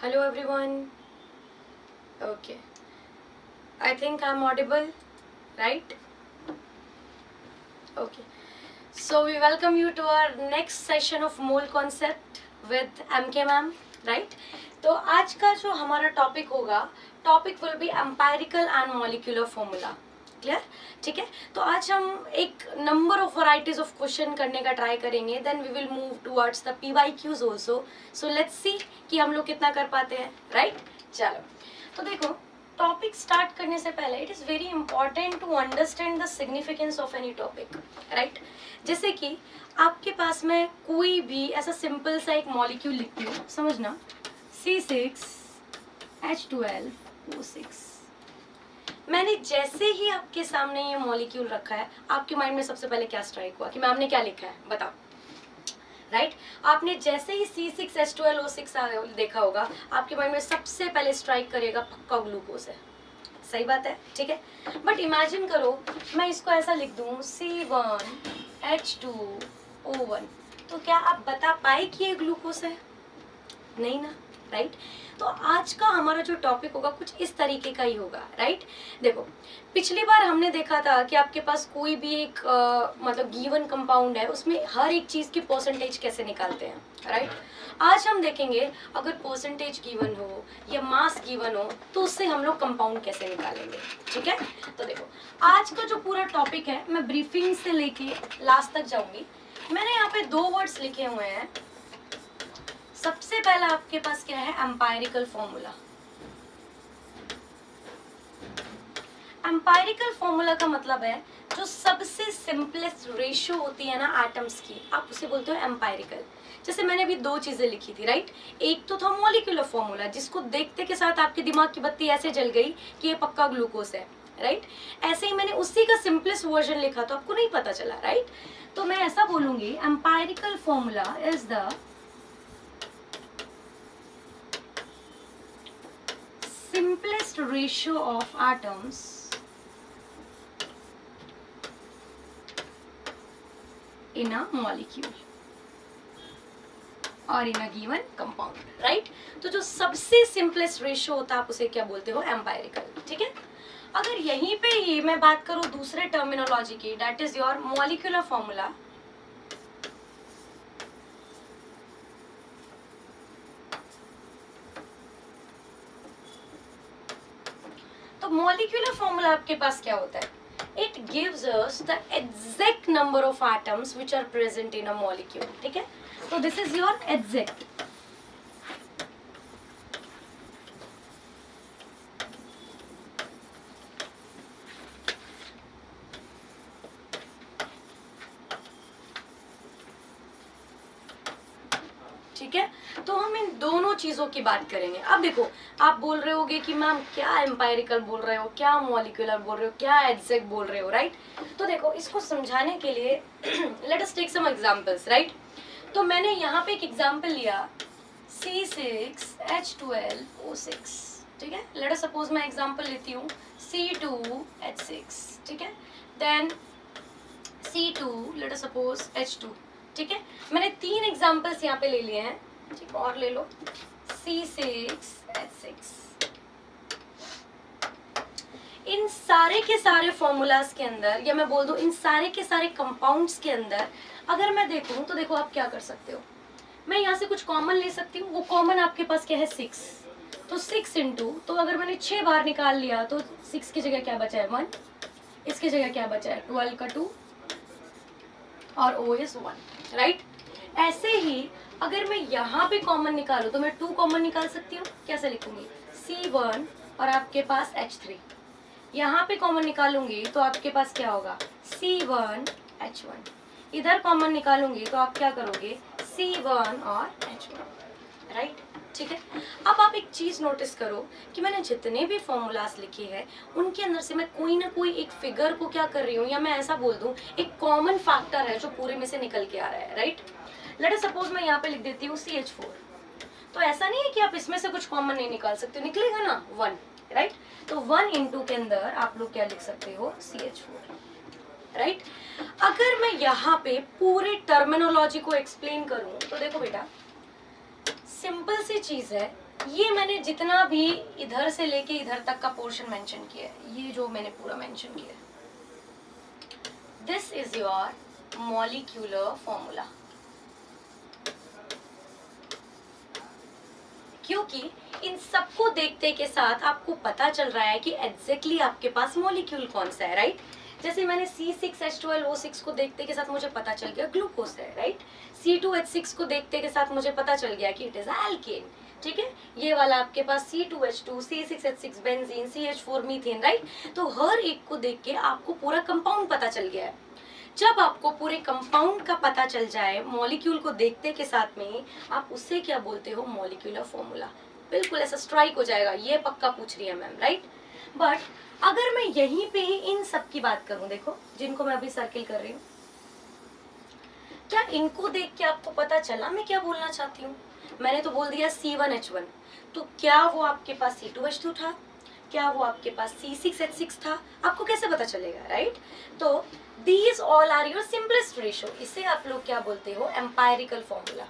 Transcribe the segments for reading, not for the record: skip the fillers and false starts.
Hello everyone. Okay. I think I'm audible, right? Okay. So we welcome you to our next session of mole concept with MK ma'am, right? तो आज का जो हमारा topic होगा, topic will be empirical and molecular formula. Clear? ठीक है. तो आज हम एक number of varieties of question करने का ट्राई करेंगे. Then we will move towards the PYQs also. So let's see कि हम लोग कितना कर पाते हैं, राइट? चलो, तो देखो, टॉपिक स्टार्ट करने से पहले it is very important to understand the significance of any topic, right? जैसे कि आपके पास में कोई भी ऐसा सिंपल सा एक मॉलिक्यूल लिखती हूँ, समझना, C6H12O6. मैंने जैसे ही आपके सामने ये मॉलिक्यूल रखा है, आपके माइंड में सबसे पहले क्या स्ट्राइक हुआ कि मैम ने क्या लिखा है, बताओ, राइट? आपने जैसे ही C6H12O6 देखा होगा, आपके माइंड में सबसे पहले स्ट्राइक करेगा पक्का ग्लूकोज है. सही बात है, ठीक है? बट इमेजिन करो मैं इसको ऐसा लिख दूं C1H2O1, तो क्या आप बता पाए कि ये ग्लूकोज है? नहीं ना, राइट? तो आज का हमारा जो टॉपिक होगा कुछ इस तरीके का ही होगा, राइट? देखो, पिछली बार हमने देखा था कि आपके पास कोई भी एक मतलब गिवन कंपाउंड है, उसमें हर एक चीज की परसेंटेज कैसे निकालते हैं, राइट? आज हम देखेंगे अगर परसेंटेज गिवन हो या मास गिवन हो तो उससे हम लोग कंपाउंड कैसे निकालेंगे, ठीक है? तो देखो, आज का जो पूरा टॉपिक है मैं ब्रीफिंग से लेके लास्ट तक जाऊंगी. मैंने यहाँ पे 2 वर्ड्स लिखे हुए हैं. सबसे पहला आपके पास क्या है? Empirical formula. एम्पायरिकल फॉर्मूला का मतलब है जो सबसे सिंपलेस्ट रेशियो होती है ना एटम्स की, आप उसे बोलते हो एम्पायरिकल. जैसे मैंने अभी 2 चीजें लिखी थी, राइट? एक तो था मॉलिक्यूलर फॉर्मूला, जिसको देखते के साथ आपके दिमाग की बत्ती ऐसे जल गई कि ये पक्का ग्लूकोज है, राइट? ऐसे ही मैंने उसी का सिंपलेस्ट वर्जन लिखा तो आपको नहीं पता चला, राइट? तो मैं ऐसा बोलूंगी, empirical formula is the simplest ratio of atoms in a molecule or in a given compound, right? तो जो सबसे सिंपलेस्ट रेशियो होता है आप उसे क्या बोलते हो? एम्पायरिकल, ठीक है? अगर यहीं पे ही मैं बात करूं दूसरे टर्मिनोलॉजी की, that is your molecular formula. तो मॉलिक्यूलर फॉर्मूला आपके पास क्या होता है? It gives us the exact number of atoms which are present in a molecule, ठीक है? तो दिस इज योर एग्जैक्ट. ठीक है? तो हम इन दोनों चीजों की बात करेंगे. अब देखो, आप बोल रहे होगे कि मैम क्या एम्पायरिकल बोल रहे हो, क्या मॉलिक्यूलर बोल रहे हो, क्या एग्जैक्ट बोल रहे हो, राइट? तो देखो, इसको समझाने के लिए let us take some examples, right? तो मैंने यहाँ पे एक एग्जांपल लिया C6H12O6, ठीक है? लेट अस सपोज मैं एग्जांपल लेती हूँ C2H6, ठीक है? Then C2, late us suppose H2, ठीक है? मैंने 3 एग्जांपल्स यहाँ पे ले लिए हैं, ठीक? और ले लो C6H6. इन सारे के सारे फॉर्मूलाज के अंदर, या मैं बोल दूं इन सारे के सारे कंपाउंड्स के अंदर अगर मैं देखूं तो देखो आप क्या कर सकते हो. मैं यहाँ से कुछ कॉमन ले सकती हूँ. वो कॉमन आपके पास क्या है? 6. तो 6 इंटू, तो अगर मैंने 6 बार निकाल लिया तो 6 की जगह क्या बचा है? 1. इसकी जगह क्या बचा है? 12 का 2 और O is 1, राइट? ऐसे ही अगर मैं यहाँ पे कॉमन निकालूं तो मैं 2 कॉमन निकाल सकती हूँ. कैसे लिखूंगी? C1 और आपके पास H3. यहाँ पे कॉमन निकालूंगी तो आपके पास क्या होगा? C1H1. इधर कॉमन निकालूंगी तो आप क्या करोगे? C1 और H1, राइट? ठीक है? अब आप एक चीज नोटिस करो कि मैंने जितने भी फॉर्मूलाज लिखे हैं उनके अंदर से मैं कोई ना कोई एक फिगर को क्या कर रही हूँ, या मैं ऐसा बोल दूं एक कॉमन फैक्टर है जो पूरे में से निकल के आ रहा है, राइट? लेट अस सपोज मैं यहाँ पे लिख देती हूँ CH4. तो ऐसा नहीं है कि आप इसमें से कुछ कॉमन नहीं निकाल सकते, निकलेगा ना 1, राइट? तो 1 इंटू के अंदर आप लोग क्या लिख सकते हो? CH4, right? अगर मैं यहाँ पे पूरे टर्मिनोलॉजी को एक्सप्लेन करूं तो देखो बेटा, सिंपल सी चीज है. ये मैंने जितना भी इधर से लेके इधर तक का पोर्शन मेंशन किया है, ये जो मैंने पूरा मेंशन किया है, this is your molecular formula. क्योंकि इन सबको देखते के साथ आपको पता चल रहा है कि एग्जैक्टली आपके पास मॉलिक्यूल कौन सा है, राइट। जैसे मैंने C6H12O6 को देखते के साथ मुझे पता चल गया ग्लूकोज है, राइट। C2H6 को देखते के साथ मुझे पता चल गया कि इट इज एल्केन, ठीक है। ये वाला आपके पास C2H2, C6H6 benzene, CH4 methane, right. तो हर एक को देख के आपको पूरा कंपाउंड पता चल गया है। जब आपको पूरे कंपाउंड का पता चल जाए मॉलिक्यूल को देखते के साथ में, आप उससे क्या बोलते हो, मॉलिक्यूलर फॉर्मूला। बिल्कुल ऐसा स्ट्राइक हो जाएगा, ये पक्का पूछ रही है मैम, राइट। बट अगर मैं यहीं पे ही इन सब की बात करूं, देखो जिनको मैं अभी सर्किल कर रही हूँ, क्या इनको देख के आपको पता चला मैं क्या बोलना चाहती हूँ? मैंने तो बोल दिया C1H1, तो क्या वो आपके पास C2H2 था, क्या वो आपके पास C6H6 था, आपको कैसे पता चलेगा, राइट। तो these all are your simplest ratio, इसे आप लोग क्या बोलते हो, एम्पायरिकल फॉर्मूला।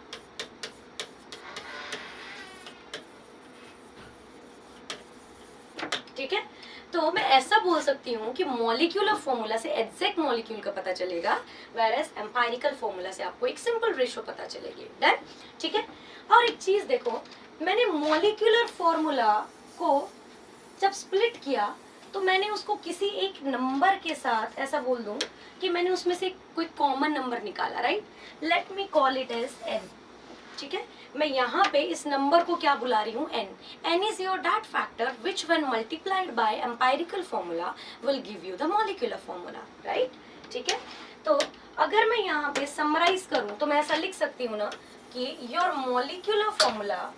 ठीक है, तो मैं ऐसा बोल सकती हूँ कि मॉलिक्यूलर फॉर्मूला से एग्जैक्ट मॉलिक्यूल का पता चलेगा, वेयरएज एम्पायरिकल फॉर्मूला से आपको एक सिंपल रेशियो पता चलेगी। डन, ठीक है। और एक चीज देखो, मैंने मॉलिक्यूलर फॉर्मूला को जब स्प्लिट किया तो मैंने उसको किसी एक नंबर के साथ ऐसा बोल दूं कि मैंने उसमें से कोई कॉमन नंबर निकाला, right. Let me call it as n, ठीक है। मैं यहाँ पे इस नंबर को क्या बुला रही हूँ, n। n is your that factor which when multiplied by empirical formula will give you the molecular formula, right. ठीक है, तो अगर मैं यहाँ पे समराइज करूँ तो मैं ऐसा लिख सकती हूँ ना कि your molecular formula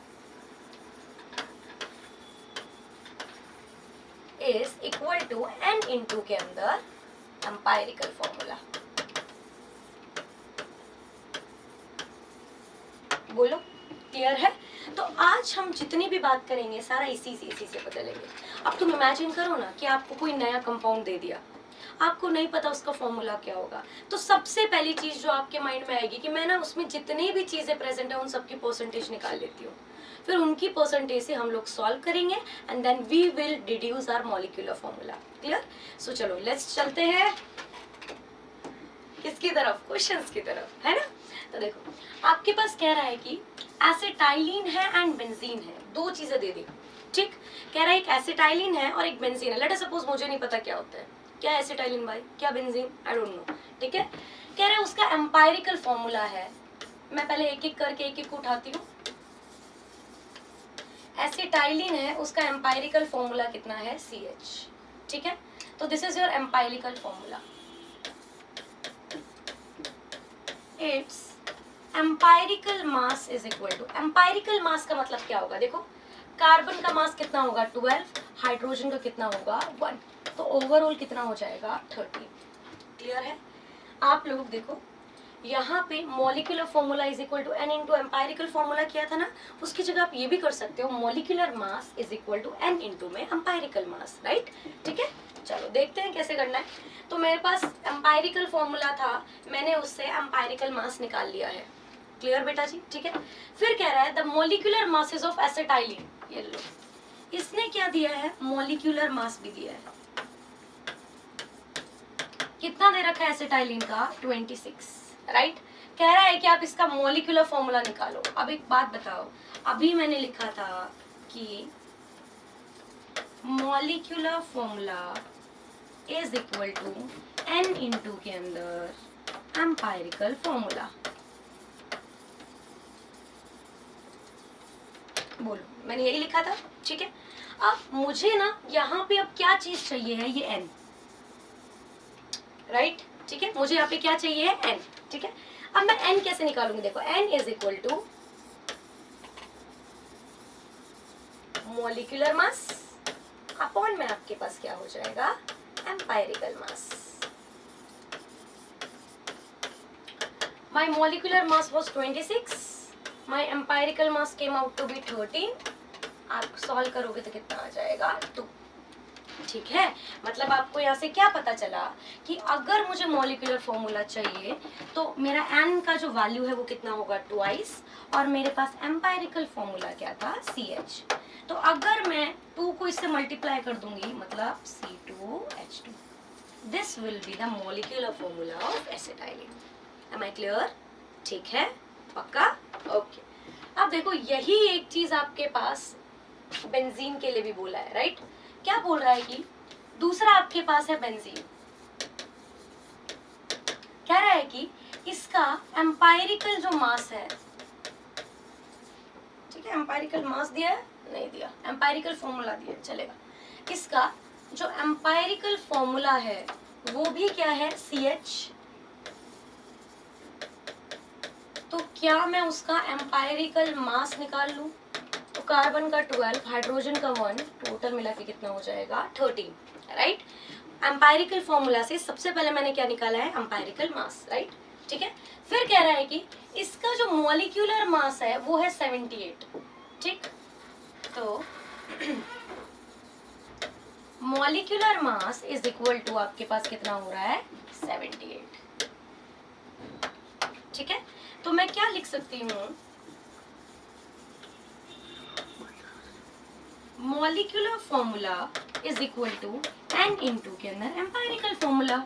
is equal to n into के अंदर एम्पायरिकल फॉर्मूला। बोलो, क्लियर है? तो आज हम जितनी भी बात करेंगे सारा इसी से बदलेंगे। अब तुम इमेजिन करो ना कि आपको कोई नया कंपाउंड दे दिया, आपको नहीं पता उसका फॉर्मूला क्या होगा, तो सबसे पहली चीज जो आपके माइंड में आएगी कि मैं ना उसमें जितनी भी चीजें प्रेजेंट है उन सबकी परसेंटेज निकाल लेती हूँ, फिर उनकी परसेंटेज से हम लोग सॉल्व करेंगे and then we will deduce our molecular formula. Clear? So चलो लेट्स चलते हैं किसकी तरफ, क्वेश्चंस की तरफ, है ना। तो देखो आपके पास कह रहा है कि एसिटाइलिन है एंड बेंजीन है, दो चीजें दे दी, ठीक। कह रहा है एक एसिटाइलिन है और एक बेंजीन है। लेट अस सपोज मुझे नहीं पता क्या होता है, क्या एसिटाइलिन भाई, क्या बेंजीन, आई डोंट नो, ठीक है। कह रहा है उसका एम्पायरिकल फॉर्मूला है। मैं पहले एक एक करके एक एक उठाती हूँ। एसिटाइलिन है, उसका एम्पायरिकल फॉर्मूला कितना है, CH, ठीक है। तो this is your empirical formula. It's empirical mass is equal to, empirical mass का मतलब क्या होगा, देखो कार्बन का मास कितना होगा 12, हाइड्रोजन का कितना होगा 1, तो ओवरऑल कितना हो जाएगा 13। क्लियर है? आप लोग देखो यहाँ पे molecular formula is equal to n into empirical formula किया था ना, उसकी जगह आप ये भी कर सकते हो molecular mass is equal to n into में एम्पायरिकल मास, राइट। ठीक है, चलो देखते हैं कैसे करना है। तो मेरे पास एम्पायरिकल फॉर्मूला था, मैंने उससे एम्पायरिकल मास निकाल लिया है। क्लियर बेटा जी? ठीक है। फिर कह रहा है the molecular masses of acetylene, ये लो, इसने क्या दिया है, मॉलिक्यूलर मास भी दिया है। कितना दे रखा है एसिटाइलिन का, 26, राइट। कह रहा है कि आप इसका मॉलिक्यूलर फॉर्मूला निकालो। अब एक बात बताओ, अभी मैंने लिखा था कि molecular formula is equal to n into के अंदर एम्पायरिकल फॉर्मूला। बोलो, मैंने यही लिखा था, ठीक है। अब मुझे ना यहाँ पे अब क्या चीज चाहिए है, ये n, राइट, ठीक है। मुझे यहाँ पे क्या चाहिए है, n, ठीक है। अब मैं n कैसे निकालूंगी, देखो n is equal to molecular mass upon में आपके पास क्या हो जाएगा, empirical mass. My molecular mass was 26, my empirical mass came out to be 13। आप सॉल्व करोगे तो कितना आ जाएगा, 2। ठीक है, मतलब आपको यहाँ से क्या पता चला कि अगर मुझे मॉलिक्यूलर फॉर्मूला चाहिए तो मेरा n का जो वैल्यू है वो कितना होगा, ट्वाइस, और मेरे पास एम्पायरिकल फॉर्मूला क्या था, CH। तो अगर मैं 2 को इससे मल्टीप्लाई कर दूंगी, मतलब C2H2, this will be the molecular formula of acetylene. Am I clear? ठीक है, पक्का? ओके। अब देखो यही एक चीज आपके पास बेंजीन के लिए भी बोला है, राइट? क्या बोल रहा है कि दूसरा आपके पास है बेंजीन, कह रहा है कि इसका एम्पायरिकल जो मास है, ठीक है, एम्पायरिकल मास दिया है, नहीं दिया, एम्पायरिकल फॉर्मूला दिया है, चलेगा। इसका जो एम्पायरिकल फॉर्मूला है वो भी क्या है, CH। तो क्या मैं उसका एम्पायरिकल मास निकाल लूं? तो कार्बन का 12, हाइड्रोजन का 1, टोटल मिला के कितना हो जाएगा, 13, राइट? एम्पायरिकल फॉर्मूला से सबसे पहले मैंने क्या निकाला है, एम्पायरिकल मास, राइट? ठीक है, फिर कह रहा है कि इसका जो मॉलिक्यूलर मास है वो है 78, ठीक? तो molecular mass is equal to आपके पास कितना हो रहा है, 78, ठीक है? तो मैं क्या लिख सकती हूँ, molecular formula is equal to n into के अंदर एम्पायरिकल फॉर्मूला।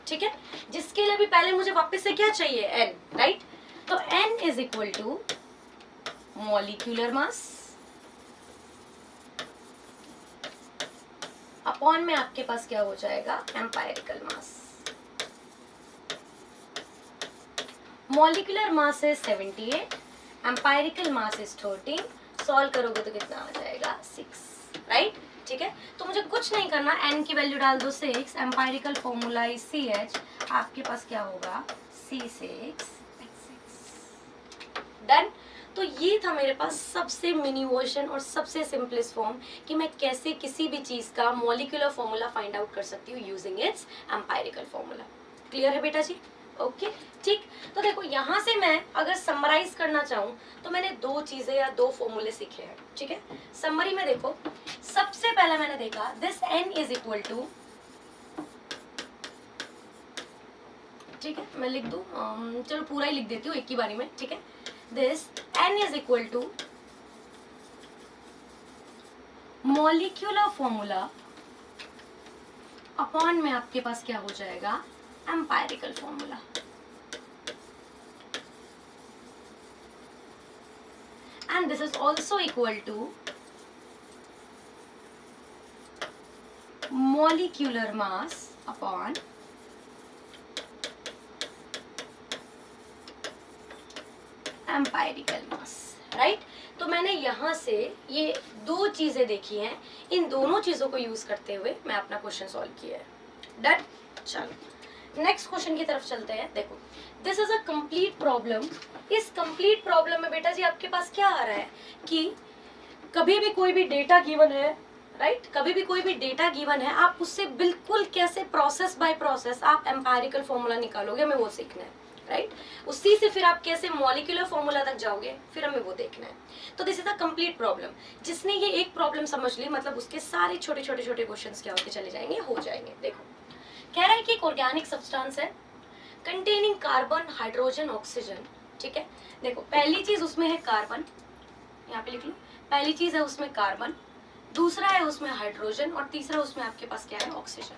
ठीक है, जिसके लिए भी पहले मुझे वापस से क्या चाहिए, n, राइट? तो n is equal to molecular mass upon में आपके पास क्या हो जाएगा, एम्पायरिकल मास। मॉलिक्यूलर मास है 78, एम्पायरिकल मास इज 13, सॉल्व करोगे तो कितना आ जाएगा, 6, राइट? ठीक है, तो मुझे कुछ नहीं करना, n की वैल्यू डाल दो 6, एम्पायरिकल फॉर्मूला इज CH, आपके पास क्या होगा, C6H6, डन। तो ये था मेरे पास सबसे मिनी वर्जन और सबसे सिंपलेस्ट फॉर्म कि मैं कैसे किसी भी चीज का मॉलिक्यूलर फॉर्मूला फाइंड आउट कर सकती हूँ using its empirical formula. Clear है बेटा जी? ओके, ठीक। तो देखो यहाँ से मैं अगर समराइज करना चाहूँ तो मैंने 2 चीजें या 2 फॉर्मूले सीखे हैं, ठीक है? समरी में देखो, सबसे पहला मैंने देखा this n is equal to, ठीक है, मैं लिख दूं, चलो पूरा ही लिख देती हूँ एक ही बारी में, ठीक है? This n is equal to molecular formula upon में आपके पास क्या हो जाएगा, empirical formula. And this is also equal to molecular mass upon empirical mass, right? तो मैंने यहाँ से ये 2 चीजें देखी हैं, इन दोनों चीजों को यूज करते हुए मैं अपना क्वेश्चन सॉल्व किया है। डन, चलो नेक्स्ट क्वेश्चन की तरफ चलते हैं। देखो, this is a complete problem. इस कंप्लीट प्रॉब्लम में बेटा जी आपके पास क्या आ रहा है कि कभी भी कोई भी डेटा गिवन है, राइट? कभी भी कोई भी डेटा गिवन है, आप उससे बिल्कुल कैसे प्रोसेस बाय प्रोसेस आप एम्पायरिकल फॉर्मूला निकालोगे, हमें वो सीखना है, राइट? उसी से फिर आप कैसे मॉलिक्यूलर फॉर्मूला तक जाओगे, फिर हमें वो देखना है। तो this is a complete problem. जिसने ये एक प्रॉब्लम समझ ली, मतलब उसके सारे छोटे छोटे छोटे क्वेश्चंस क्या होते चले जाएंगे, हो जाएंगे। देखो, कह रहा है कि एक ऑर्गेनिक सब्सटेंस है कंटेनिंग कार्बन, हाइड्रोजन, ऑक्सीजन, ठीक है? देखो, पहली चीज उसमें है कार्बन, यहाँ पे लिख लो, पहली चीज है उसमें कार्बन, दूसरा है उसमें हाइड्रोजन, और तीसरा उसमें आपके पास क्या है, ऑक्सीजन।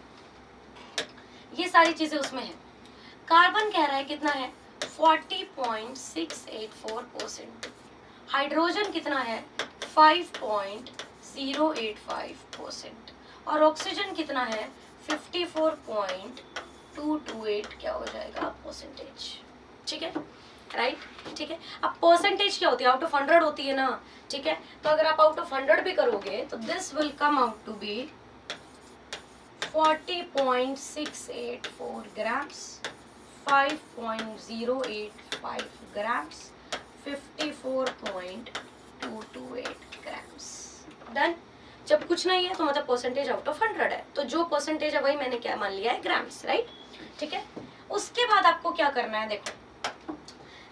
ये सारी चीजें उसमें है। कार्बन कह रहा है कितना है, 40.684%। हाइड्रोजन कितना है, 5.085%। और ऑक्सीजन कितना है, 54.228 क्या हो जाएगा, परसेंटेज। ठीक है, राइट? ठीक है, अब परसेंटेज क्या होती है, आउट ऑफ 100 होती है ना, ठीक है? तो अगर आप आउट ऑफ 100 भी करोगे तो this will come out to be 40.684 grams, 5.085 grams, 54.228 grams. Done. जब कुछ नहीं है तो मतलब परसेंटेज आउट ऑफ 100 है, तो जो परसेंटेज है वही मैंने क्या मान लिया है, ग्राम्स, राइट? ठीक है, उसके बाद आपको क्या करना है, देखो,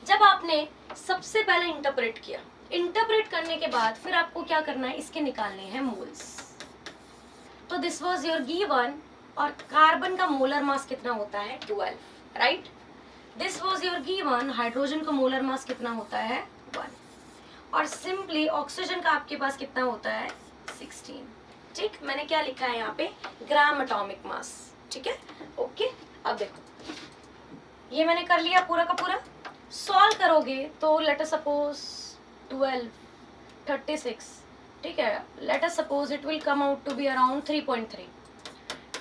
जब आपने सबसे पहले इंटरप्रेट किया, इंटरप्रेट करने के बाद फिर आपको क्या करना है, इसके निकालने हैं मोल्स। तो दिस वाज योर गिवन, और कार्बन का मोलर मास कितना होता है 12, right. This was your given, hydrogen का मोलर मास कितना होता है 1, और सिंपली ऑक्सीजन का आपके पास कितना होता है 16। ठीक, मैंने क्या लिखा है यहाँ पे, ग्राम एटॉमिक मास, ठीक है, ओके। अब देखो ये मैंने कर लिया पूरा का पूरा। सॉल्व करोगे तो लेट अस सपोज 12, 36, ठीक है, let us suppose it will come out to be around 3.3,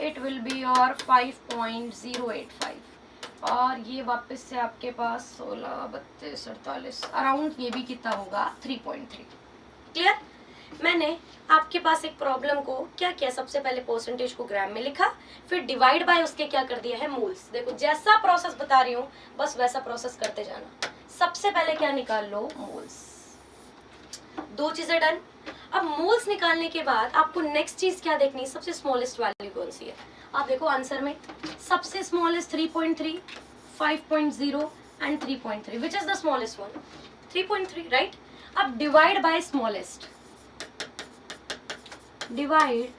it will be your 5.085, और ये वापस से आपके पास 16, 32, 48 अराउंड ये भी कितना होगा 3.3। क्लियर। मैंने आपके पास एक प्रॉब्लम को क्या किया, सबसे पहले परसेंटेज को ग्राम में लिखा, फिर डिवाइड बाय उसके क्या कर दिया है मोल्स। देखो जैसा प्रोसेस बता रही हूँ बस वैसा प्रोसेस करते जाना। सबसे पहले क्या निकाल लो, मोल्स। दो चीजें डन। अब मोल्स निकालने के बाद आपको नेक्स्ट चीज क्या देखनी है, सबसे स्मॉलेस्ट वैल्यू कौन सी है। आप देखो आंसर में सबसे smallest 3.3, 5.0 and 3.3, which is the smallest one 3.3, right. अब divide by smallest, divide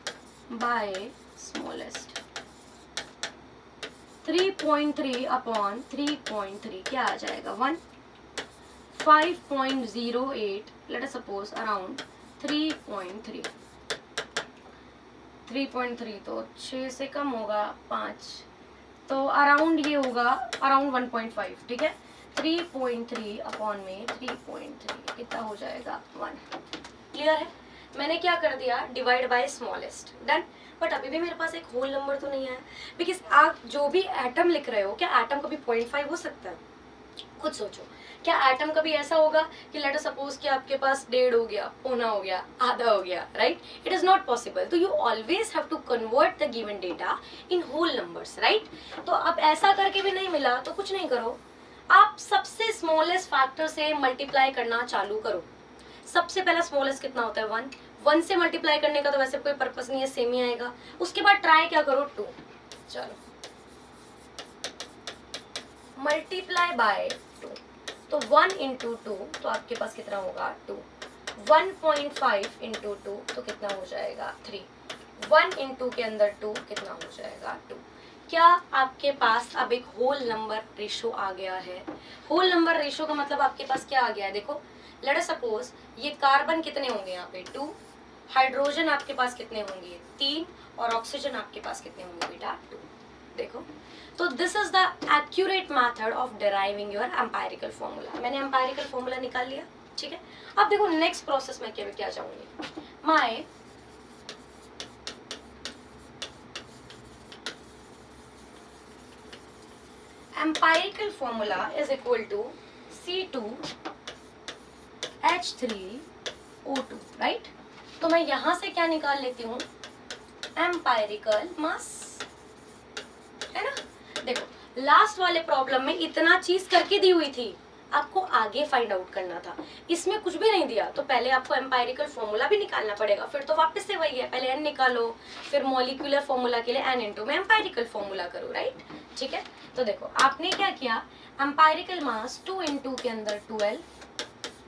by smallest, 3.3 upon 3.3 क्या आ जाएगा 1, 5.08, लेट अस सपोज अराउंड 3.3, 3.3 तो 6 से कम होगा 5, तो अराउंड ये होगा अराउंड 1.5, ठीक है। 3.3 अपॉन में 3.3 कितना हो जाएगा 1। क्लियर है। मैंने क्या कर दिया, divide by smallest, done. But अभी भी मेरे पास एक होल नंबर तो नहीं है, बिकॉज आप जो भी एटम लिख रहे हो, क्या एटम कभी 0.5 हो सकता है? खुद सोचो, क्या एटम कभी ऐसा होगा कि लेट अस सपोज कि आपके पास 1.5 हो गया, पौना हो गया, आधा हो गया, right. It is not possible. तो you always have to convert the given data in whole numbers, right. तो अब ऐसा करके भी नहीं मिला तो कुछ नहीं करो, आप सबसे स्मॉलेस्ट फैक्टर से मल्टीप्लाई करना चालू करो। सबसे पहला स्मॉलेस्ट कितना होता है 1, 1 से मल्टीप्लाई करने का तो वैसे कोई पर्पस नहीं है, सेम ही आएगा। उसके बाद ट्राई क्या करो 2, चलो मल्टीप्लाई बाय 2, तो 1 इंटू 2 तो आपके पास कितना होगा 2, 1.5 इंटू 2 तो कितना हो जाएगा 3, 1 इंटू के अंदर 2 कितना हो जाएगा 2। क्या आपके पास अब एक होल नंबर रेशो आ गया है। होल नंबर रेशो का मतलब आपके पास क्या आ गया है, देखो लेट अस सपोज ये कार्बन कितने होंगे यहाँ पे 2, हाइड्रोजन आपके पास कितने होंगे 3, और ऑक्सीजन आपके पास कितने होंगे बेटा 2। देखो, तो this is the accurate method of deriving your empirical formula. मैंने एम्पायरिकल फॉर्मूला निकाल लिया, ठीक है। अब देखो नेक्स्ट प्रोसेस में क्या चाहूंगी, my empirical formula is equal to C2H3O2, right. तो मैं यहां से क्या निकाल लेती हूँ, एम्पायरिकल मास, है ना। देखो लास्ट वाले प्रॉब्लम में इतना चीज करके दी हुई थी, आपको आगे फाइंड आउट करना था। इसमें कुछ भी नहीं दिया तो पहले आपको एम्पायरिकल फॉर्मूला भी निकालना पड़ेगा, फिर तो वापस से वही है, पहले एन निकालो, फिर मॉलिक्यूलर फॉर्मूला के लिए एन इंटू में एम्पायरिकल फॉर्मूला करो, राइट। ठीक है, तो देखो आपने क्या किया, एम्पायरिकल मास 2 इंटू के अंदर 12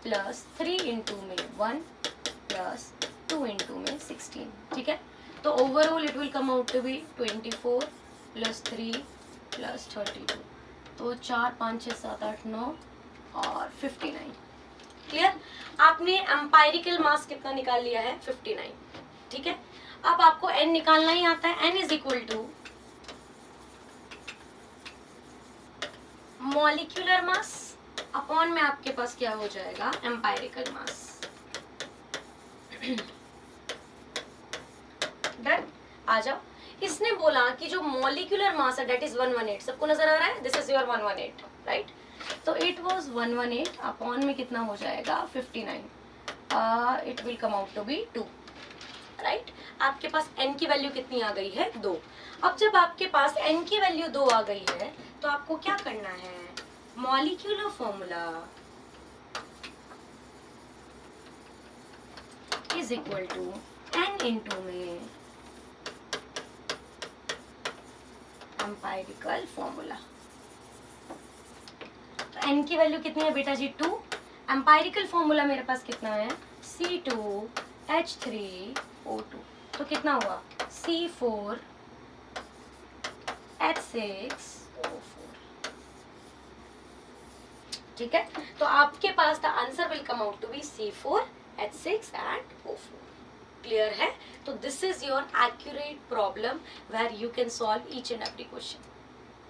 प्लस 3 इंटू में 1 प्लस 2 इंटू में 16, ठीक है। तो overall it will come out to be 24 plus 3 plus 32, तो 4 5 6 7 8 9 और 59। क्लियर। आपने एम्पायरिकल मास कितना निकाल लिया है 59, ठीक है। अब आपको n निकालना ही आता है, n is equal to molecular mass upon में आपके पास क्या हो जाएगा एम्पायरिकल मास। डन, आ जाओ। इसने बोला कि जो मॉलिक्यूलर मास है डेट इज 118, सबको नजर आ रहा है, दिस इज योर 118, राइट। तो इट वाज 118 अपॉन में कितना हो जाएगा 59, it will come out to be 2, right. आपके पास n की वैल्यू कितनी आ गई है 2। अब जब आपके पास n की वैल्यू 2 आ गई है तो आपको क्या करना है, molecular formula is equal to n into में एम्पायरिकल फॉर्मूला। तो n की वैल्यू कितनी है बेटा जी 2, एम्पायरिकल फॉर्मूला मेरे पास कितना है, C2H3O2, तो कितना हुआ C4H6O4, ठीक है। तो आपके पास the answer will come out to be C4H6 and O4, clear है। तो this is your accurate problem where you can solve each and every question,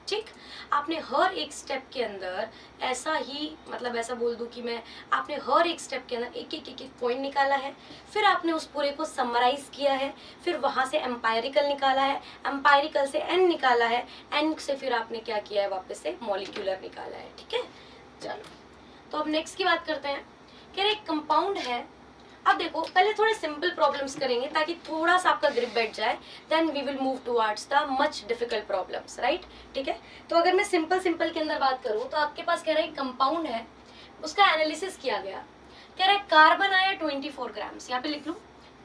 ठीक। आपने हर एक स्टेप के अंदर ऐसा ही, मतलब ऐसा बोल दूं कि मैं, आपने हर एक स्टेप के अंदर एक एक पॉइंट निकाला है, फिर आपने उस पूरे को समराइज किया है, फिर वहां से एम्पायरिकल निकाला है, एम्पायरिकल से एन निकाला है, एन से फिर आपने क्या किया है, वापस से मॉलिक्यूलर निकाला है, ठीक है। चलो, तो अब नेक्स्ट की बात करते हैं। कह रहे एक कंपाउंड है। अब देखो, पहले थोड़े सिंपल प्रॉब्लम्स करेंगे ताकि थोड़ा सा आपका ग्रिप बैठ जाए, then we will move towards the much difficult problems, right, ठीक है। तो अगर मैं सिंपल के अंदर बात करूं तो आपके पास कह रहा है कंपाउंड है, उसका एनालिसिस किया गया। कह रहा है कार्बन आया 24 ग्राम्स, यहाँ पे लिख लूं,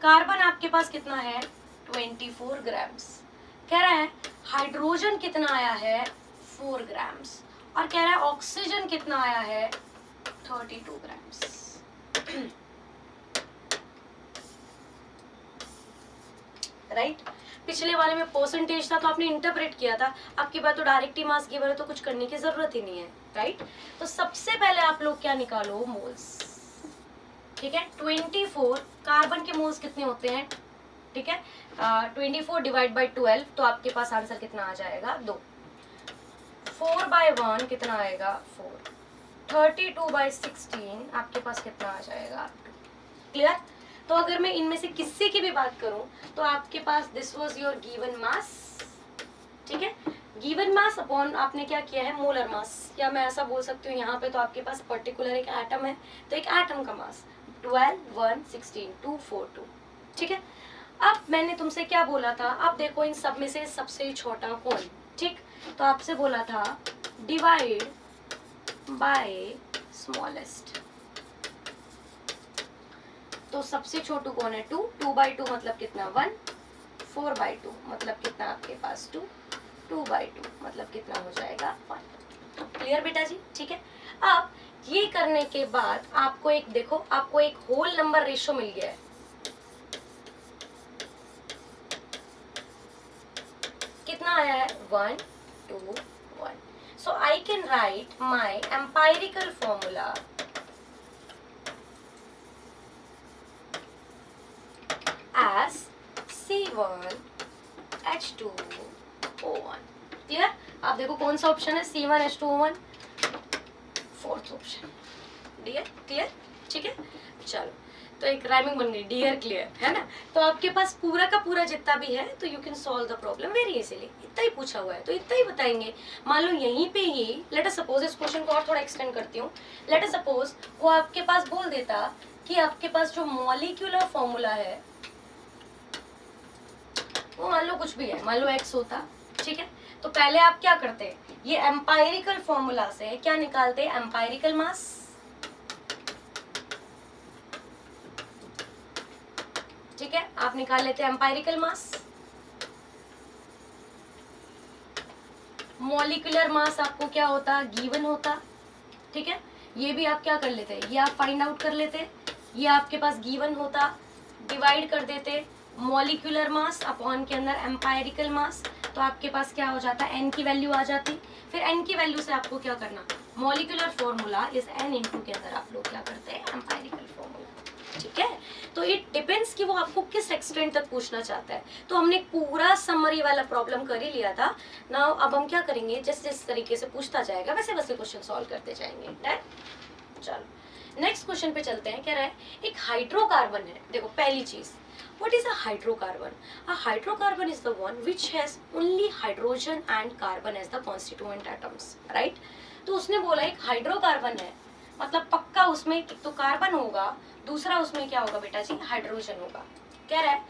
कार्बन आपके पास कितना है 24 ग्राम्स। कह रहा है हाइड्रोजन कितना आया है 4 ग्राम्स, और कह रहा है ऑक्सीजन कितना आया है 32 ग्राम्स। राइट, पिछले वाले में परसेंटेज था तो आपने इंटरप्रेट किया था, आपकी बात तो डायरेक्ट ही मास गिवन है तो कुछ करने की जरूरत ही नहीं है, राइट। तो सबसे पहले आप लोग क्या निकालो, मोल्स, ठीक है। 24 कार्बन के मोल्स कितने होते हैं, ठीक है, 24 डिवाइड बाई 12, तो आपके पास आंसर कितना आ जाएगा 2। 4/1 कितना आएगा 4, 32/16 आपके पास कितना आ जाएगा 2, क्लियर। तो अगर मैं इनमें से किसी की भी बात करूं तो आपके पास this was your given mass, ठीक है, गिवन मास अपॉन आपने क्या किया है मोलर मास, या मैं ऐसा बोल सकती हूँ यहाँ पे तो आपके पास पर्टिकुलर एक एटम है तो एक एटम का मास 12, 1, 16, 2, 4, 2, ठीक है। अब मैंने तुमसे क्या बोला था, अब देखो इन सब में से सबसे छोटा कौन, ठीक, तो आपसे बोला था डिवाइड बाय स्मॉलेस्ट, तो सबसे छोटू कौन है 2, 2/2 मतलब कितना 1, 4/2 मतलब कितना आपके पास 2, 2/2 मतलब कितना हो जाएगा 1, क्लियर बेटा जी, ठीक है। अब ये करने के बाद आपको एक देखो, आपको एक होल नंबर रेशो मिल गया है, कितना आया है 1 to 1, so I can write my empirical formula as C1H2O1, clear. आप देखो कौन सा ऑप्शन है C1H2O1, fourth option, dear, clear, ठीक है। चलो, तो एक राइमिंग बन गई, डियर क्लियर, है ना। तो आपके पास पूरा का पूरा जितना भी है तो you can solve the problem very easily, इतना ही पूछा हुआ है तो इतना ही बताएंगे। मान लो यहीं पे ही, लेट अस सपोज, इस क्वेश्चन को और थोड़ा एक्सटेंड करती हूँ, लेट अस सपोज वो आपके पास बोल देता कि आपके पास जो मॉलिक्यूलर फॉर्मूला है वो मान लो कुछ भी है, मान लो X होता, ठीक है। तो पहले आप क्या करते, ये एम्पायरिकल फॉर्मूला से क्या निकालते, एम्पायरिकल मास, ठीक है, आप निकाल लेते हैं एम्पायरिकल मास। मॉलिक्यूलर मास आपको क्या होता, गिवन होता, ठीक है, ये भी आप क्या कर लेते, ये आप फाइंड आउट कर लेते, ये आपके पास गिवन होता, डिवाइड कर देते मॉलिक्यूलर मास अपॉन के अंदर एम्पायरिकल मास, तो आपके पास क्या हो जाता, n की वैल्यू आ जाती, फिर n की वैल्यू से आपको क्या करना, मॉलिक्यूलर फॉर्मूला इस n इनटू के अंदर आप लोग क्या करते हैं, एम्पायरिकल फॉर्मूला, ठीक है। तो इट डिपेंड्स कि वो आपको किस एक्सटेंट तक पूछना चाहता है। तो हमने पूरा समरी वाला प्रॉब्लम कर ही लिया था, नाउ अब हम क्या करेंगे, जिस तरीके से पूछता जाएगा वैसे वैसे क्वेश्चन सॉल्व करते जाएंगे, डन। चलो नेक्स्ट क्वेश्चन पे चलते हैं। कह रहा है एक हाइड्रोकार्बन है, देखो पहली चीज, what is a hydrocarbon? A hydrocarbon is the one which has only hydrogen and carbon as the constituent atoms, right? तो उसने बोला एक हाइड्रोकार्बन है, मतलब पक्का उसमें एक तो कार्बन होगा, दूसरा उसमें क्या होगा बेटा जी, हाइड्रोजन होगा। कह रहा है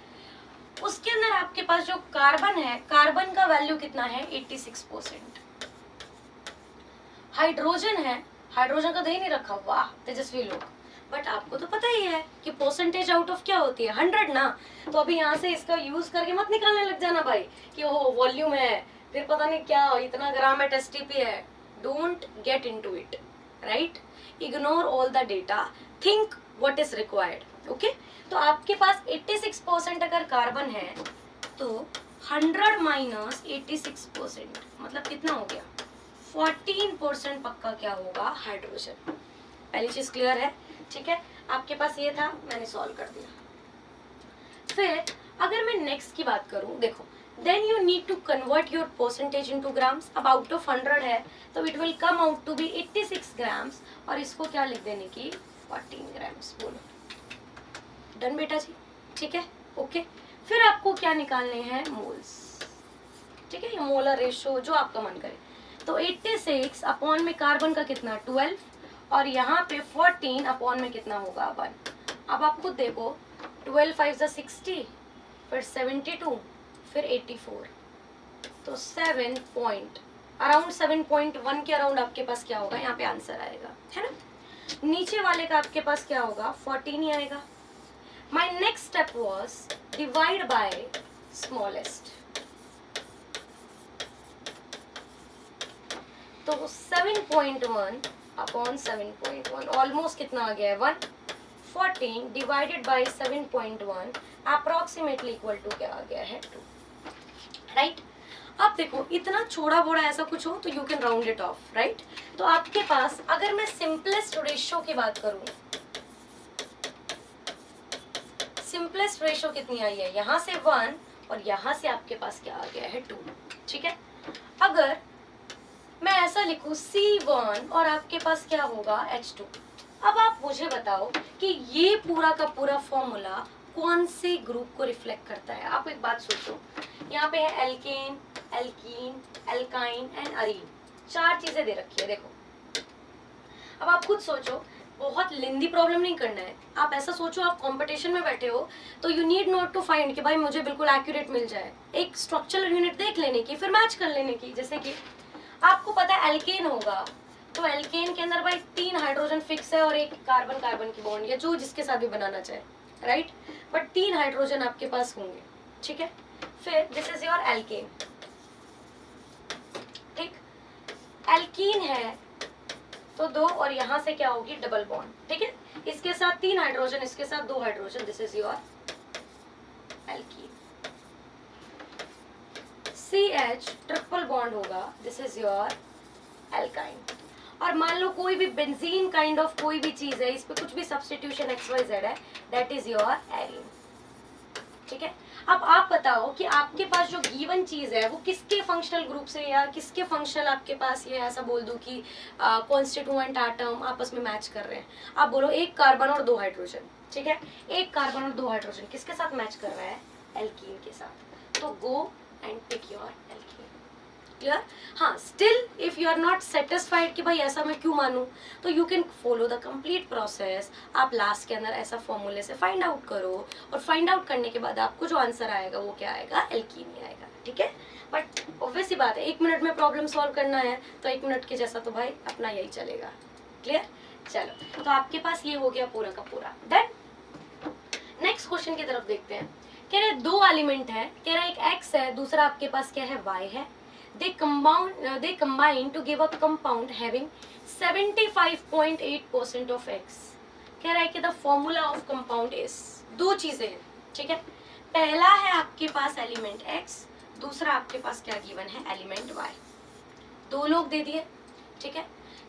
उसके अंदर आपके पास जो कार्बन है, कार्बन का वैल्यू कितना है 86%, हाइड्रोजन है, हाइड्रोजन का दे नहीं रखा, वाह तेजस्वी लोग, बट आपको तो पता ही है कि परसेंटेज आउट ऑफ क्या होती है 100 ना। तो अभी यहाँ से इसका यूज करके मत निकालने लग जाना भाई कि वो वॉल्यूम है, फिर पता नहीं क्या इतना ग्राम है, एसटीपी है, don't get into it, right. Ignore all the data, think what is required. Okay, तो आपके पास 86% अगर कार्बन है तो 100 माइनस 86% मतलब कितना हो गया, 14% पक्का क्या होगा, हाइड्रोजन। पहली चीज क्लियर है, ठीक है। आपके पास ये था, मैंने सॉल्व कर दिया। फिर अगर मैं नेक्स्ट की बात करूं, देखो, then you need to convert your percentage into grams. अब आउट ऑफ 100 है तो it will come out to be 86 grams, और इसको क्या लिख देने की, 14 ग्राम्स। बोलो डन बेटा जी, ठीक है, ओके। फिर आपको क्या निकालने हैं, मोल्स, ठीक है, ये मोलर रेशो जो आपका मन करे। तो 86 अपॉन में कार्बन का कितना, 12, और यहाँ पे 14 अपॉन में कितना होगा, 1। अब आप खुद देखो, 12 5 60, फिर 72, फिर 84, तो 7 पॉइंट अराउंड 7.1 के अराउंड आपके पास क्या होगा, यहाँ पे आंसर आएगा, है ना। नीचे वाले का आपके पास क्या होगा, 14 ही आएगा। My next step was divide by smallest, तो 7.1 अपॉन 7.1 ऑलमोस्ट कितना आ गया है, 1। 14 divided by 7.1 approximately equal to क्या आ गया है, 2, राइट। अब देखो, इतना छोटा बोड़ा ऐसा कुछ हो तो you can round it of, right. तो आपके पास अगर मैं सिंपलेस्ट रेशियो की बात करूं, सिंपलेस्ट रेशियो कितनी आई है, यहाँ से 1 और यहाँ से आपके पास क्या आ गया है, 2, ठीक है। अगर मैं ऐसा लिखूं C1 और आपके पास क्या होगा, H2। अब आप मुझे बताओ कि ये पूरा का पूरा फॉर्मूला कौन से ग्रुप को रिफ्लेक्ट करता है। आप एक बात सोचो, यहाँ पे है alkane, alkene, alkyne and arene, 4 चीजें दे रखी है, देखो। अब आप खुद सोचो, बहुत लेंदी प्रॉब्लम नहीं करना है। आप ऐसा सोचो, आप कंपटीशन में बैठे हो तो you need not to find कि भाई मुझे बिल्कुल एक्यूरेट मिल जाए, एक स्ट्रक्चरल यूनिट देख लेने की, फिर मैच कर लेने की। जैसे कि आपको पता है एल्केन होगा, तो एल्केन के अंदर भाई 3 हाइड्रोजन फिक्स है और एक कार्बन कार्बन की बॉन्ड, या जो जिसके साथ भी बनाना चाहे, राइट, बट 3 हाइड्रोजन आपके पास होंगे, ठीक है। फिर दिस इज योर एल्केन, ठीक। एल्कीन है तो 2, और यहाँ से क्या होगी, डबल बॉन्ड, ठीक है। इसके साथ 3 हाइड्रोजन, इसके साथ 2 hydrogen, this is your alkene. CH triple bond होगा, दिस इज योर एल्काइन। और मान लो कोई भी बेंजीन काइंड ऑफ कोई भी चीज है, इस पे कुछ भी सब्स्टिट्यूशन XYZ है, दैट इज योर एरीन, ठीक है। अब आप बताओ कि आपके पास जो गिवन चीज है वो किसके फंक्शनल ग्रुप से, या किसके फंक्शनल आपके पास, ये ऐसा बोल दो कि कॉन्स्टिट्यूएंट एटम आपस में मैच कर रहे हैं। आप बोलो एक कार्बन और 2 हाइड्रोजन, ठीक है, एक कार्बन और 2 हाइड्रोजन किसके साथ मैच कर रहा है, एल्कीन के साथ। तो go and pick your alkene, clear. हाँ, still if you are not satisfied कि भाई ऐसा मैं क्यों मानूं, तो you can follow the complete process. आप लास्ट के अंदर ऐसा फॉर्मूले से फाइंड आउट करो, और फाइंड आउट करने के बाद आपको जो आंसर आएगा वो क्या आएगा, एल्कीन ही आएगा, ठीक है। बट ऑब्वियस सी बात है, 1 मिनट में प्रॉब्लम सॉल्व करना है तो 1 मिनट के जैसा तो भाई अपना यही चलेगा, क्लियर। चलो, तो आपके पास ये हो गया पूरा का पूरा। देन नेक्स्ट क्वेश्चन की तरफ देखते हैं। कह रहे 2 एलिमेंट है, कह रहा एक X है, दूसरा आपके पास क्या है, Y है। They combine to give a compound having 75.8% of X। कह रहा है कि the formula of compound is, 2 चीजें हैं, ठीक है। पहला है आपके पास एलिमेंट X, दूसरा आपके पास क्या गिवन है, एलिमेंट Y। 2 लोग दे दिए, ठीक है।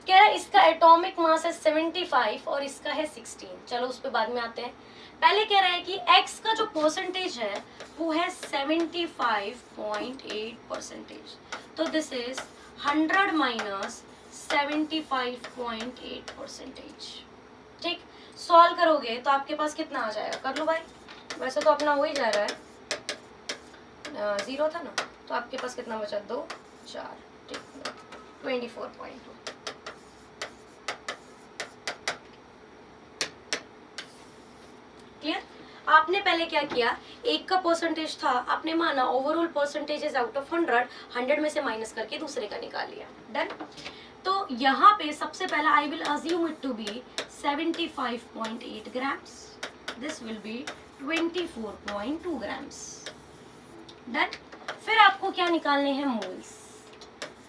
कह रहा है इसका एटॉमिक मास है 75 और इसका है 16। चलो उस पर बाद में आते हैं। पहले कह रहा है कि X का जो परसेंटेज है वो है 75.8%। तो दिस इज 100 माइनस 75.8%, ठीक। सॉल्व करोगे तो आपके पास कितना आ जाएगा, कर लो भाई। वैसे तो अपना हो ही जा रहा है, 0 था ना, तो आपके पास कितना बचा, 2 4, ठीक, 24.2। क्लियर। आपने पहले क्या किया, एक का परसेंटेज था, आपने माना overall percentage is out of 100 में से माइनस करके दूसरे का निकाल लिया, डन। तो यहाँ पे सबसे पहला I will assume it to be 75.8 grams, this will be 24.2 grams, done. फिर आपको क्या निकालने हैं, मोल्स।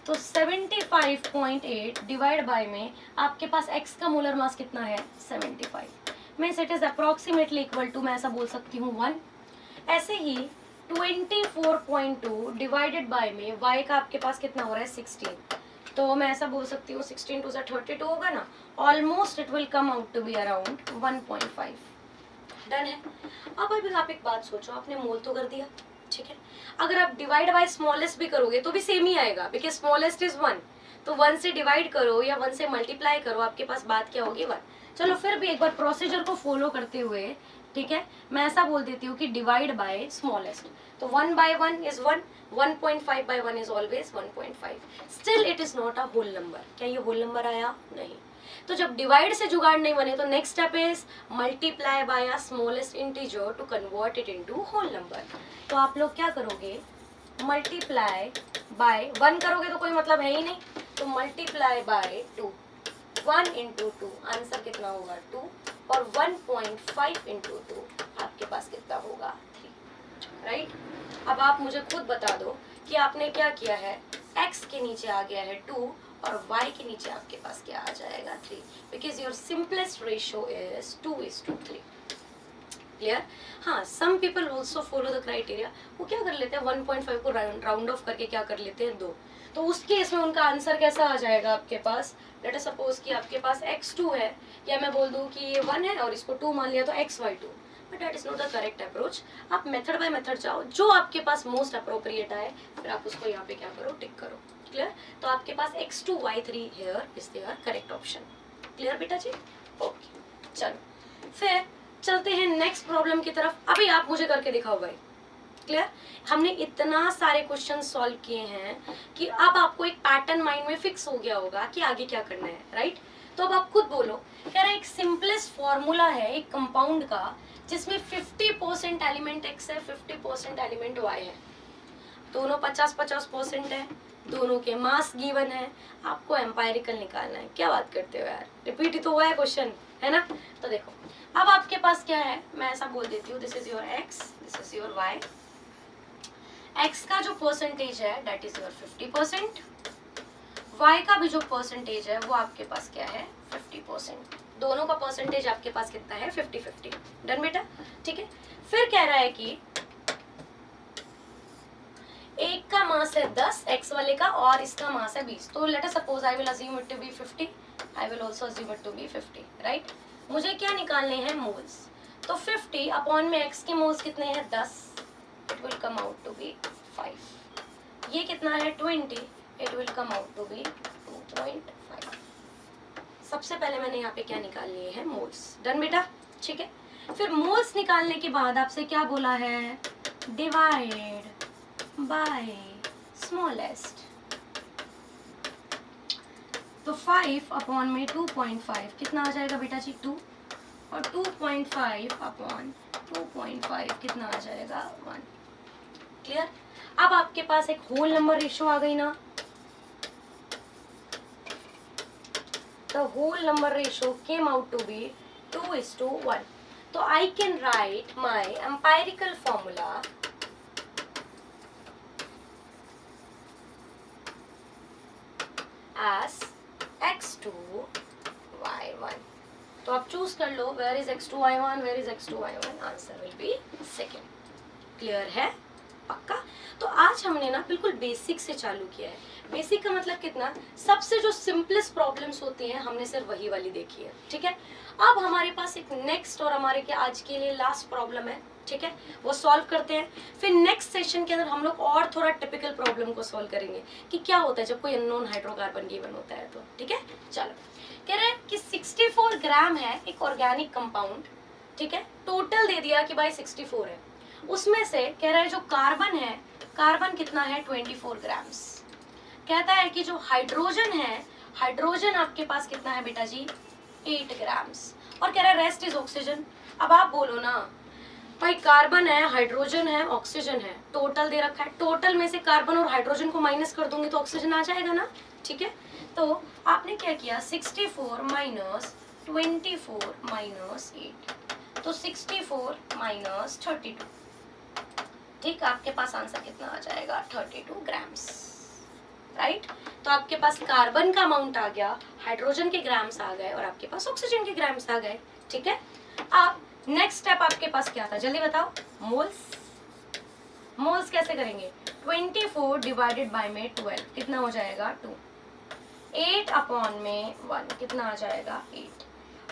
तो 75.8 डिवाइड बाय में आपके पास x का मोलर मास कितना है 75 में it is approximately equal to, मैं ऐसा बोल सकती हूँ 1। ऐसे ही 24.2 डिवाइडेड बाय में y का आपके पास कितना हो रहा है 16, तो मैं ऐसा बोल सकती हूँ 16 टू 32 होगा ना, almost it will come out to be around 1.5। Done है। अब अभी आप एक बात सोचो, आपने मोल तो कर दिया, ठीक है, अगर आप डिवाइड बाय स्मॉलेस्ट भी करोगे तो भी सेम ही आएगा, बिकॉज स्मॉलेस्ट इज 1, तो 1 से डिवाइड करो या 1 से मल्टीप्लाई करो, आपके पास बात क्या होगी 1। चलो फिर भी एक बार प्रोसीजर को फॉलो करते हुए, ठीक है, मैं ऐसा बोल देती हूँ कि डिवाइड बाय स्मॉलेस्ट, तो 1 by 1 is 1, 1.5 by 1 is always 1.5, still it is not a whole number। क्या ये होल नंबर आया? नहीं। तो जब डिवाइड से जुगाड़ नहीं बने तो next step is multiply by a smallest integer to convert it into whole number. तो आप लोग क्या करोगे, मल्टीप्लाई बाय 1 करोगे तो कोई मतलब है ही नहीं, तो मल्टीप्लाई बाय 2, 1 इंटू 2, आंसर कितना होगा 2, और 1.5 इंटू 2 आपके पास कितना होगा 3, राइट। अब आप मुझे खुद बता दो कि आपने क्या किया है, x के नीचे आ गया है 2 और y के नीचे आपके पास क्या आ जाएगा 3, because your simplest ratio is 2:3। Clear? हाँ, some people also follow the criteria, वो क्या कर लेते हैं 1.5 को राउंड ऑफ करके क्या कर लेते हैं 2, तो उस केस में उनका आंसर कैसा आ जाएगा आपके पास, लेट अस सपोज कि आपके पास x2 है, या मैं बोल दूं कि ये 1 है और इसको 2 मान लिया तो xy2, but that is not the correct approach. आप मेथड बाय मेथड जाओ, जो आपके पास मोस्ट अप्रोप्रिएट आए फिर आप उसको यहाँ पे क्या करो, टिक करो। क्लियर? तो आपके पास x2y3 here is there correct option. Clear बेटा जी? ओके, चलो फिर चलते हैं नेक्स्ट प्रॉब्लम की तरफ। अभी आप मुझे करके दिखाओ भाई। क्लियर? हमने इतना सारे क्वेश्चन सॉल्व किए हैं कि अब आपको एक पैटर्न माइंड में फिक्स हो गया होगा कि आगे क्या करना है, राइट? तो अब आप खुद बोलो, कह रहा है एक सिंपलेस्ट फॉर्मूला है एक कंपाउंड का जिसमें 50% एलिमेंट x है, 50% एलिमेंट y है, दोनों 50-50% है, दोनों के मास गिवन है, आपको एम्पायरिकल निकालना है। क्या बात करते हो यार, रिपीट ही तो हुआ है क्वेश्चन, है ना? तो देखो अब आपके पास क्या है, मैं ऐसा बोल देती हूँ, this is your x, this is your y। x का जो परसेंटेज है दैट इज योर 50%, y का भी जो परसेंटेज है वो आपके पास क्या है 50%, दोनों का परसेंटेज आपके पास कितना है 50-50। डन बेटा? ठीक है। फिर कह रहा है कि एक का मास है 10 x वाले का और इसका मास है 20, तो let us suppose I will assume it to be 50, I will also assume it to be 50, right? मुझे क्या निकालने हैं मोल्स, तो 50 अपॉन में x के मोल्स कितने हैं 10, it will come out to be 5, ये कितना है 20, it will come out to be 2.5। सबसे पहले मैंने यहाँ पे क्या निकाल लिए हैं मोल्स। डन बेटा? ठीक है। फिर मोल्स निकालने के बाद आपसे क्या बोला है, डिवाइड बाय स्मॉलेस्ट, तो 5 अपॉन में 2.5 कितना आ जाएगा बेटा जी 2, और 2.5 अपॉन 2.5 कितना आ जाएगा 1। क्लियर? अब आपके पास एक होल नंबर रेशियो आ गई ना, the whole number ratio came out to be 2:1. So I can write my empirical formula as x2 y1. तो आप चूज कर लो where is x2 y1, where is x2 y1, answer will be second. Clear है? पक्का? तो आज हमने ना बिल्कुल बेसिक से चालू किया है। बेसिक का मतलब कितना, सबसे जो सिंपलेस्ट प्रॉब्लम्स होती हैं हमने सिर्फ वही वाली देखी है, ठीक है? अब हमारे पास एक नेक्स्ट और हमारे के आज के लिए लास्ट प्रॉब्लम है, ठीक है, वो सॉल्व करते हैं। फिर नेक्स्ट सेशन के अंदर हम लोग और थोड़ा टिपिकल प्रॉब्लम को सॉल्व करेंगे कि क्या होता है जब कोई अननोन हाइड्रोकार्बन गिवन होता है, तो ठीक है। चलो, कह रहे हैं कि 64 ग्राम है एक ऑर्गेनिक कंपाउंड, ठीक है, टोटल दे दिया कि भाई 64 है, उसमें से कह रहा है जो कार्बन है, कार्बन कितना है 24 ग्राम्स। कहता है कि जो हाइड्रोजन है, हाइड्रोजन आपके पास कितना है बेटा जी 8 ग्राम्स, और कह रहा है रेस्ट इज ऑक्सीजन। अब आप बोलो ना भाई, कार्बन है, हाइड्रोजन है, ऑक्सीजन है, टोटल दे रखा है, टोटल में से कार्बन और हाइड्रोजन को माइनस कर दूंगी तो ऑक्सीजन आ जाएगा ना, ठीक है। तो आपने क्या किया 64 माइनस 24 माइनस 8, तो 64 माइनस 32, ठीक, आपके पास आंसर कितना आ जाएगा 32 ग्राम्स, राइट। तो आपके पास कार्बन का अमाउंट आ गया, हाइड्रोजन के ग्राम्स आ गए और आपके पास ऑक्सीजन के ग्राम्स आ गए। ठीक है, अब नेक्स्ट स्टेप आपके पास क्या था, जल्दी बताओ। मोल्स। मोल्स कैसे करेंगे, 24 डिवाइडेड बाय में 12 कितना हो जाएगा 2, 8 अपॉन में 1 कितना आ जाएगा 8,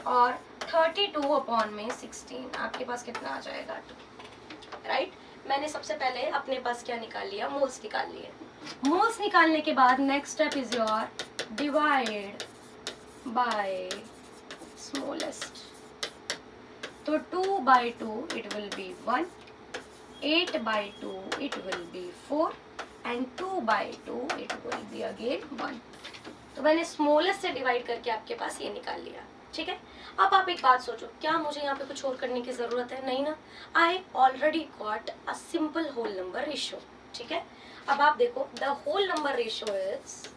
और 32 अपॉन में 16 आपके पास कितना आ जाएगा 2, राइट। मैंने सबसे पहले अपने पास क्या निकाल लिया, मोल्स निकाल लिए। मोल्स निकालने के बाद next step is your divide by smallest. तो 2 by 2 it will be 1, 8 by 2 it will be 4 and 2 by 2 it will be again 1। तो मैंने स्मॉलेस्ट से डिवाइड करके आपके पास ये निकाल लिया। ठीक है, अब आप एक बात सोचो, क्या मुझे यहाँ पे कुछ और करने की जरूरत है, नहीं ना। I already got a simple whole number ratio. ठीक है, अब आप देखो the whole number ratio is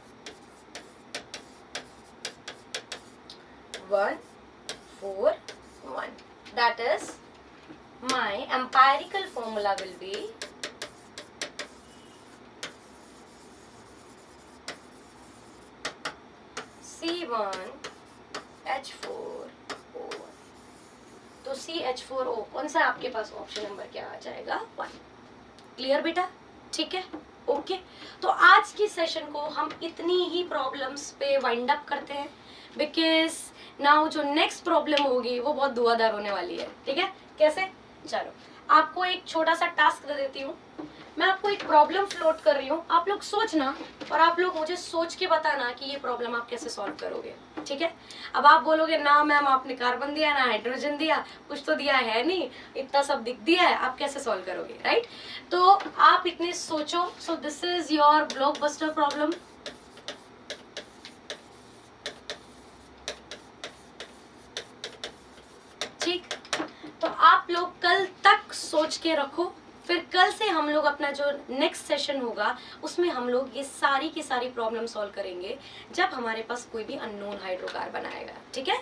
1 4 1। That is, my empirical formula will be C1H4O। तो CH4O कौन सा आपके पास ऑप्शन नंबर क्या आ जाएगा 1। क्लियर बेटा, ठीक है, ओके। तो आज की सेशन को हम इतनी ही प्रॉब्लम्स पे वाइंड अप करते हैं, बिकॉज नाउ जो नेक्स्ट प्रॉब्लम होगी वो बहुत धुआंधार होने वाली है। ठीक है, कैसे, चलो आपको एक छोटा सा टास्क दे देती हूँ। मैं आपको एक प्रॉब्लम फ्लोट कर रही हूँ, आप लोग सोचना और आप लोग मुझे सोच के बताना कि ये प्रॉब्लम आप कैसे सॉल्व करोगे। ठीक है, अब आप बोलोगे ना मैम आपने कार्बन दिया ना हाइड्रोजन दिया, कुछ तो दिया है नहीं, इतना सब दिख दिया है, आप कैसे सॉल्व करोगे, राइट। तो आप इतने सोचो। So this is your blockbuster problem. ठीक, तो आप लोग कल तक सोच के रखो, फिर कल से हम लोग अपना जो नेक्स्ट सेशन होगा उसमें हम लोग ये सारी की सारी प्रॉब्लम सॉल्व करेंगे जब हमारे पास कोई भी अननोन हाइड्रोकार्बन आएगा। ठीक है,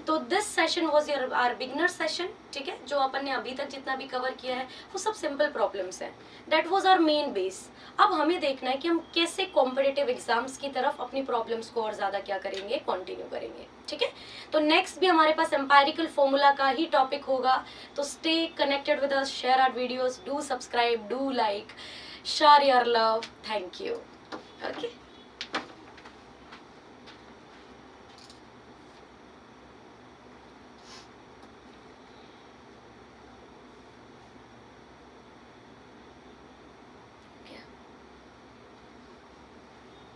तो this session was your our beginner session. ठीक है, जो अपन ने अभी तक जितना भी कवर किया है वो सब सिंपल प्रॉब्लम्स हैं। That was our main base. अब हमें देखना है कि हम कैसे कॉम्पिटिटिव एग्जाम्स की तरफ अपनी प्रॉब्लम्स को और ज्यादा क्या करेंगे, कंटिन्यू करेंगे। ठीक है, तो नेक्स्ट भी हमारे पास एम्पायरिकल फॉर्मूला का ही टॉपिक होगा। तो stay connected with us, share our videos, do subscribe, do like, share your love. Thank you. Okay.